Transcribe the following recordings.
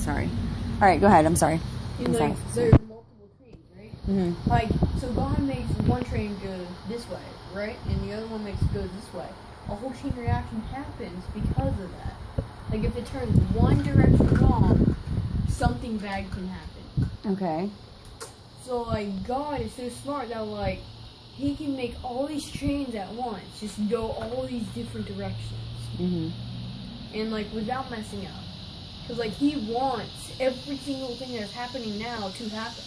sorry. All right, go ahead. I'm sorry. And like, there's multiple trains, right? Mm-hmm. Like, so God makes one train go this way, right? And the other one makes it go this way. A whole chain reaction happens because of that. Like, if it turns one direction wrong, something bad can happen. Okay. So, like, God is so smart that, like, He can make all these trains at once, just go all these different directions. Mm-hmm. And, like, without messing up. Because, like, He wants every single thing that's happening now to happen.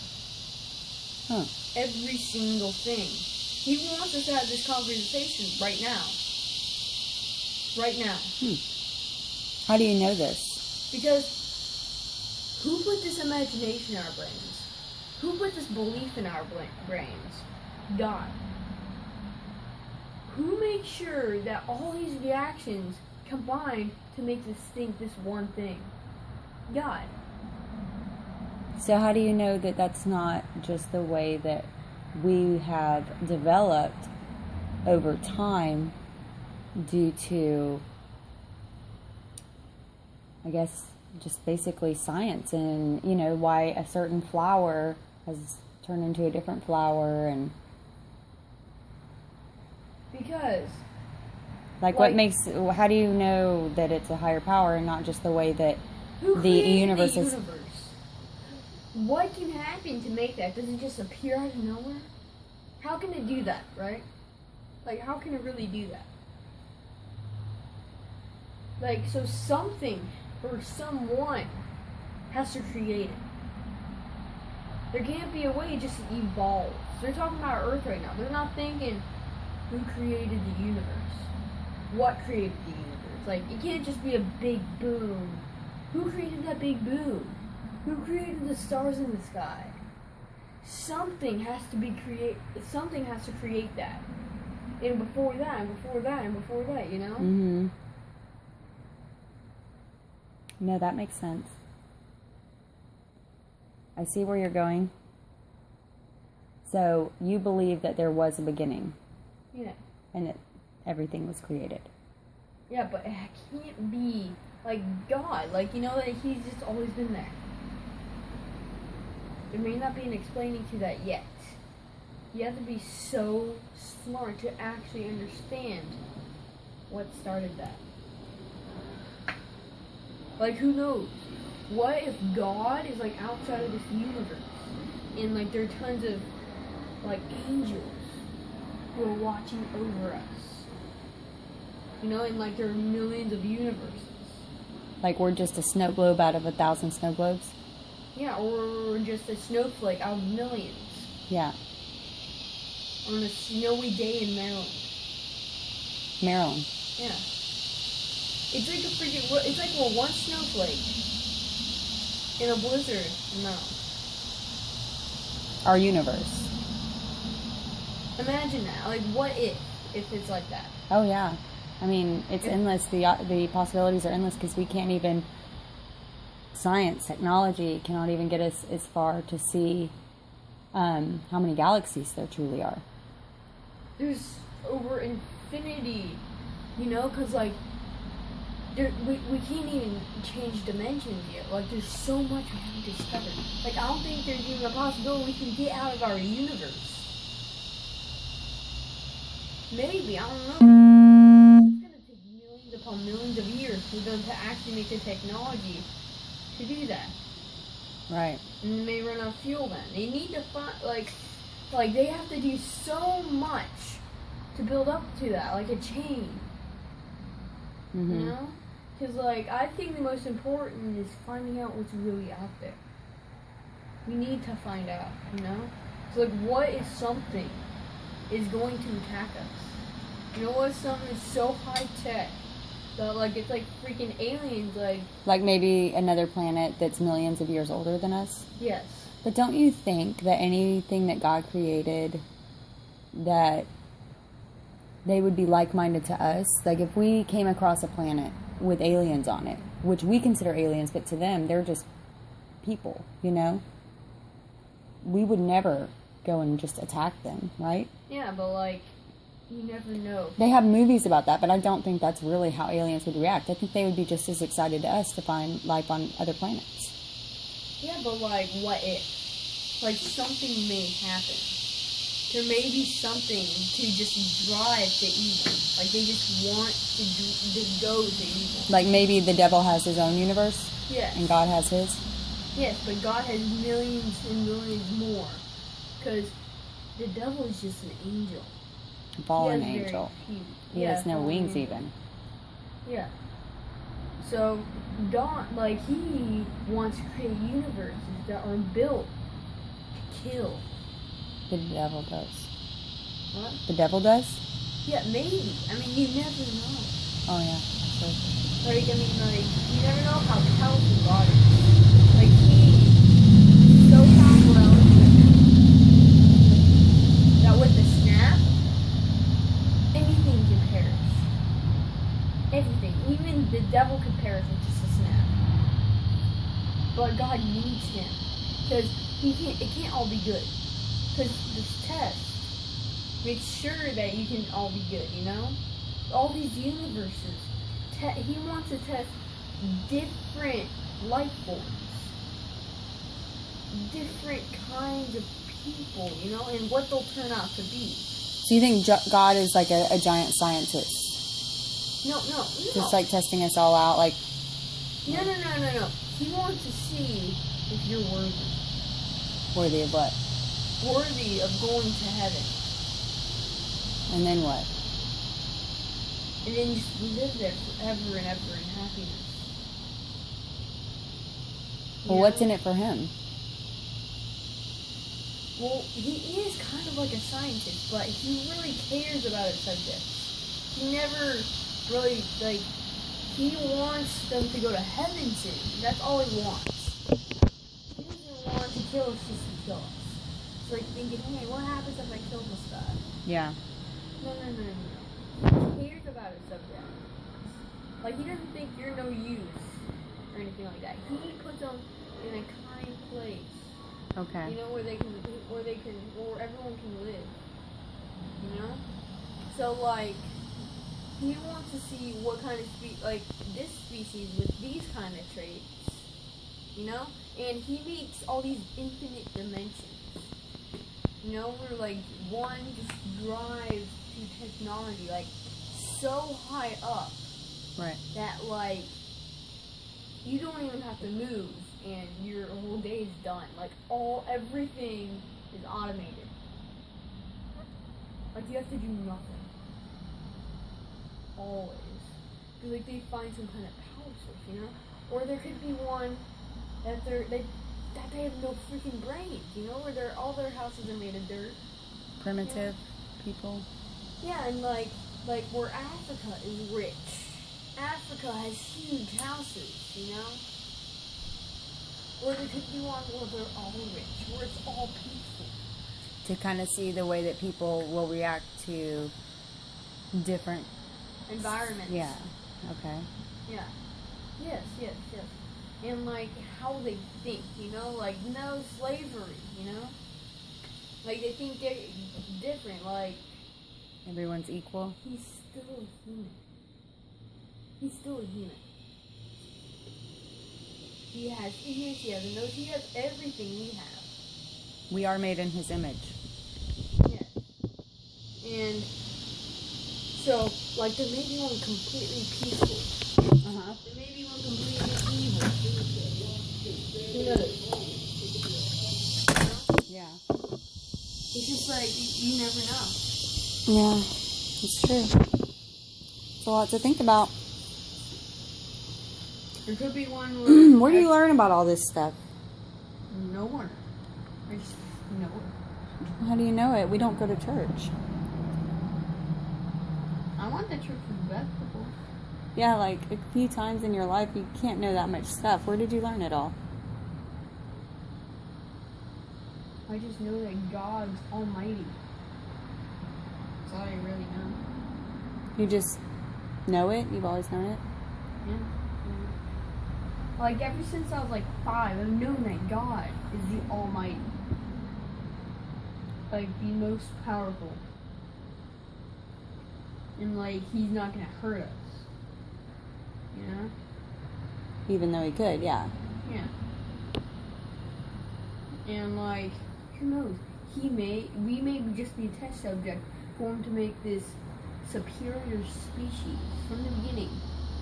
Huh. Every single thing. He wants us to have this conversation right now. Right now. How do you know this? Because who put this imagination in our brains? Who put this belief in our brains? God. Who makes sure that all these reactions combine to make this thing, this one thing? God. So how do you know that that's not just the way that we have developed over time due to, I guess, just basically science and, you know, why a certain flower has turned into a different flower and... Because... Like what makes... How do you know that it's a higher power and not just the way that the universe is... What can happen to make that? Does it just appear out of nowhere? How can it do that, right? Like, how can it really do that? Like, so something or someone has to create it. There can't be a way it just evolves. They're talking about Earth right now. They're not thinking who created the universe. What created the universe? Like, it can't just be a big boom. Who created that big boom? Who created the stars in the sky? Something has to be something has to create that. And before that, and before that, and before that, you know? Mm-hmm. No, that makes sense. I see where you're going. So, you believe that there was a beginning. Yeah. And everything was created. Yeah, but it can't be like God. Like, you know, that He's just always been there. There may not be an explaining to that yet. You have to be so smart to actually understand what started that. Like, who knows? What if God is, like, outside of this universe? And, like, there are tons of, like, angels who are watching over us. You know, and, like, there are millions of universes. Like, we're just a snow globe out of 1,000 snow globes? Yeah, or just a snowflake out of millions. Yeah. On a snowy day in Maryland. Maryland. Yeah. It's like a freaking... It's like, well, one snowflake in a blizzard in Maryland. Our universe. Imagine that. Like, what if it's like that? Oh, yeah. I mean, it's endless. The possibilities are endless because we can't even... Science, technology cannot even get us as far to see how many galaxies there truly are. There's over infinity, you know, because, like, we can't even change dimensions yet. Like, there's so much we haven't discovered. Like, I don't think there's even a possibility we can get out of our universe. Maybe, I don't know. It's going to take millions upon millions of years for them to actually make the technology to do that. Right. And they may run out of fuel then. They need to find, like they have to do so much to build up to that, like a chain. Mm-hmm. You know? Because, like, I think the most important is finding out what's really out there. We need to find out, you know? So, like, what if something is going to attack us? You know what? Something is so high-tech that, like, it's like freaking aliens, like... Like maybe another planet that's millions of years older than us? Yes. But don't you think that anything that God created, that they would be like-minded to us? Like, if we came across a planet with aliens on it, which we consider aliens, but to them, they're just people, you know? We would never go and just attack them, right? Yeah, but, like... You never know. They have movies about that, but I don't think that's really how aliens would react. I think they would be just as excited to us to find life on other planets. Yeah, but like, what if? Like, something may happen. There may be something to just drive to evil. Like, they just want to go to evil. Like maybe the devil has his own universe Yes. and God has his? Yes, but God has millions and millions more. Because the devil is just an angel. A fallen angel. He has no wings angel. even. Yeah. So, God, like, he wants to create universes that are built to kill. The devil does. What? The devil does? Yeah, maybe. I mean, you never know. Oh, yeah. Sure. Like, I mean, like, you never know how powerful God is. Like, he's so powerful that with the snap, anything can perish. Everything. Even the devil can perish with just a snap. But God needs him. Because it can't all be good. Because this test makes sure that you can all be good, you know? All these universes. He wants to test different life forms. Different kinds of people, you know? And what they'll turn out to be. So you think God is like a giant scientist? No. Just like testing us all out, like... No. He wants to see if you're worthy. Worthy of what? Worthy of going to heaven. And then what? And then just live there forever and ever in happiness. Well, what's in it for him? Well, he is kind of like a scientist, but he really cares about his subjects. He never really, like, he wants them to go to heaven soon. That's all he wants. He doesn't want to kill us just to kill us. It's like thinking, hey, what happens if I kill this guy? Yeah. No. He cares about his subjects. Like, he doesn't think you're no use or anything like that. He puts them in a kind place. Okay. You know, where everyone can live. You know? So, like, he wants to see what kind of like, this species with these kind of traits. You know? And he makes all these infinite dimensions. You know, where, like, one just drives to technology, like, so high up. Right. That, like, you don't even have to move, and your whole day is done. Like, everything is automated. Like, you have to do nothing. Always. Because, like, they find some kind of power source, you know? Or there could be one that they have no freaking brains, you know? Where all their houses are made of dirt. Primitive people. Yeah, and, like, where Africa is rich. Africa has huge houses, you know? Or there could be one where they're all rich, where it's all peaceful. To kind of see the way that people will react to different environments. Yeah. Okay. Yeah. Yes. And, like, how they think, you know? Like, no slavery, you know? Like, they think they're different, like... Everyone's equal? He's still a human. He's still a human. He has ears, he has a nose, he has everything we have. We are made in his image. Yes. And so, like, there may be one completely peaceful. Uh-huh. There may be one completely evil. Who knows? Yeah. It's just like, you never know. Yeah, it's true. It's a lot to think about. There could be one where do you learn about all this stuff? Nowhere. I just know it. How do you know it? We don't go to church. I want the church to be vegetable. Yeah, like a few times in your life, you can't know that much stuff. Where did you learn it all? I just know that God's almighty. That's all I really know. You just know it? You've always known it? Yeah. Like, ever since I was, like, 5, I've known that God is the Almighty. Like, the most powerful. And, like, He's not gonna hurt us. You know? Even though he could, yeah. Yeah. And like, who knows? We may just be a test subject for him to make this superior species from the beginning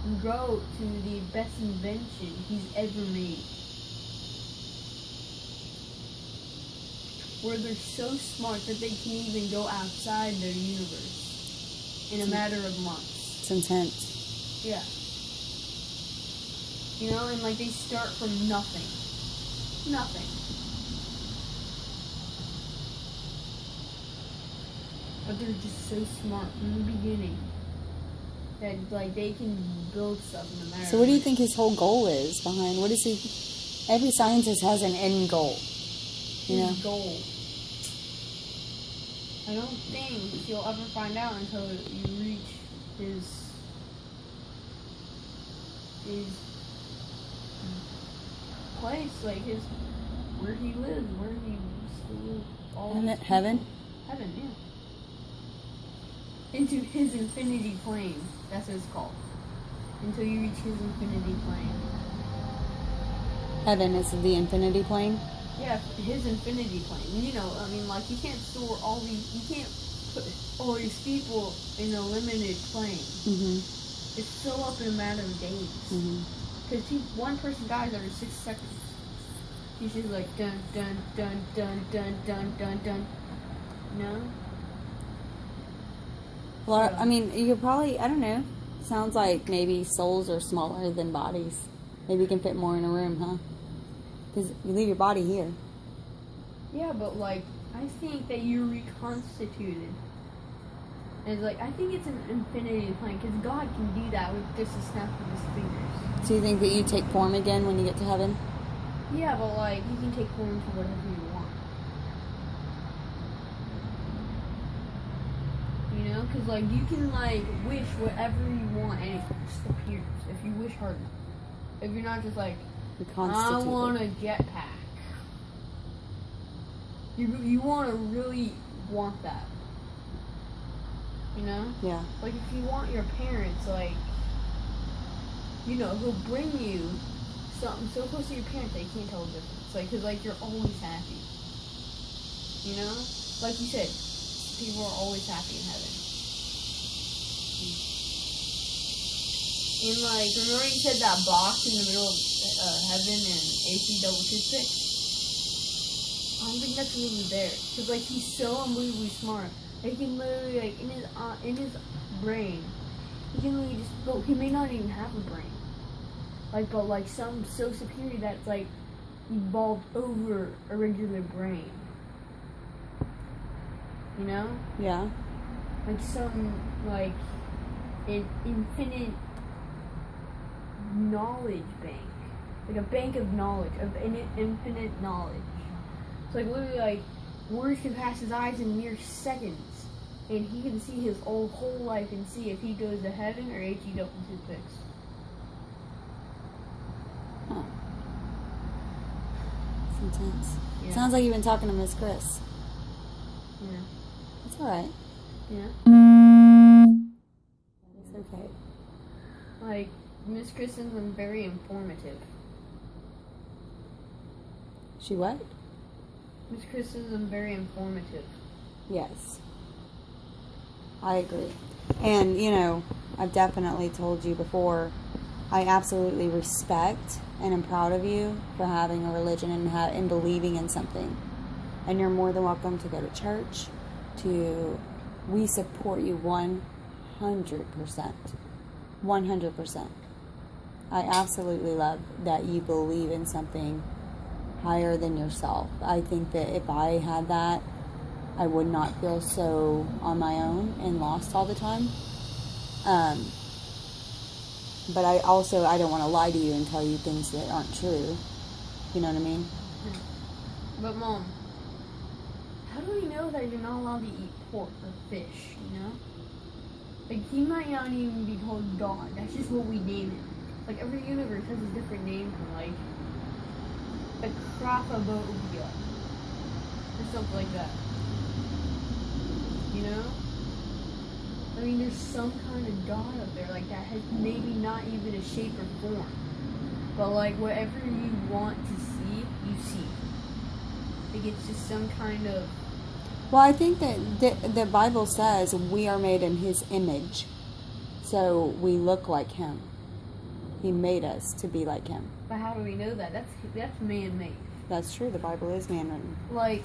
and grow to the best invention he's ever made. Where they're so smart that they can even go outside their universe in a matter of months. It's intense. Yeah. You know, and like they start from nothing. Nothing. But they're just so smart from the beginning that like they can build stuff in a matter. So what do you think his whole goal is behind? What is he? Every scientist has an end goal. You know? His goal. I don't think you'll ever find out until you reach his place, like his where he lives, where he used to live. Isn't it heaven? Heaven, yeah. Into his infinity plane. That's what it's called. Until you reach his infinity plane. Heaven is the infinity plane? Yeah, his infinity plane. You know, I mean, like, you can't store all these, you can't put all these people in a limited plane. Mm-hmm. It's fill up in a matter of days. Because one person dies every 6 seconds. He's just like, dun, dun, dun, dun, dun, dun, dun, dun. No? Well, I mean, you could probably, I don't know. Sounds like maybe souls are smaller than bodies. Maybe you can fit more in a room, huh? Because you leave your body here. Yeah, but like, I think that you're reconstituted. And it's like, I think it's an infinity plane, because God can do that with just a snap of his fingers. So you think that you take form again when you get to heaven? Yeah, but like, you can take form to whatever you want. You know? Because like, you can like, wish whatever you want and it just appears. If you wish hard enough. If you're not just like, I want a jetpack. You want to really want that. You know? Yeah. Like, if you want your parents, like, you know, who'll bring you something so close to your parents that you can't tell the difference. Like, because, like, you're always happy. You know? Like you said, people are always happy in heaven. And, like, remember you said that box in the middle of heaven and AC double toothpick? I don't think that's really there. Because, like, he's so unbelievably smart. Like, he can literally, like, in his brain, he can literally just, well, he may not even have a brain. Like, but, like, some so superior that's, like, evolved over a regular brain. You know? Yeah. Like, some, like, an infinite knowledge bank. Like, a bank of knowledge, of infinite knowledge. So, like, literally, like, words can pass his eyes in mere seconds. And he can see his whole life and see if he goes to heaven or HE double toothpicks. Huh. It's intense. Yeah. Sounds like you've been talking to Miss Chris. Yeah. It's alright. Yeah. It's okay. Like, Miss Chris has been very informative. She what? Miss Chris has been very informative. Yes. I agree. And, you know, I've definitely told you before, I absolutely respect and am proud of you for having a religion and believing in something. And you're more than welcome to go to church, we support you 100%. 100%. I absolutely love that you believe in something higher than yourself. I think that if I had that, I would not feel so on my own and lost all the time. But I don't want to lie to you and tell you things that aren't true. You know what I mean? But Mom, how do we know that you're not allowed to eat pork or fish, you know? Like, he might not even be called God. That's just what we name him. Like, every universe has a different name for, like, a Craphobobia. Or something like that. You know? I mean, there's some kind of God up there, like, that has maybe not even a shape or form. But, like, whatever you want to see, you see. Like it's just some kind of. Well, I think that the Bible says we are made in His image, so we look like Him. He made us to be like Him. But how do we know that? That's man-made. That's true. The Bible is man-written. Like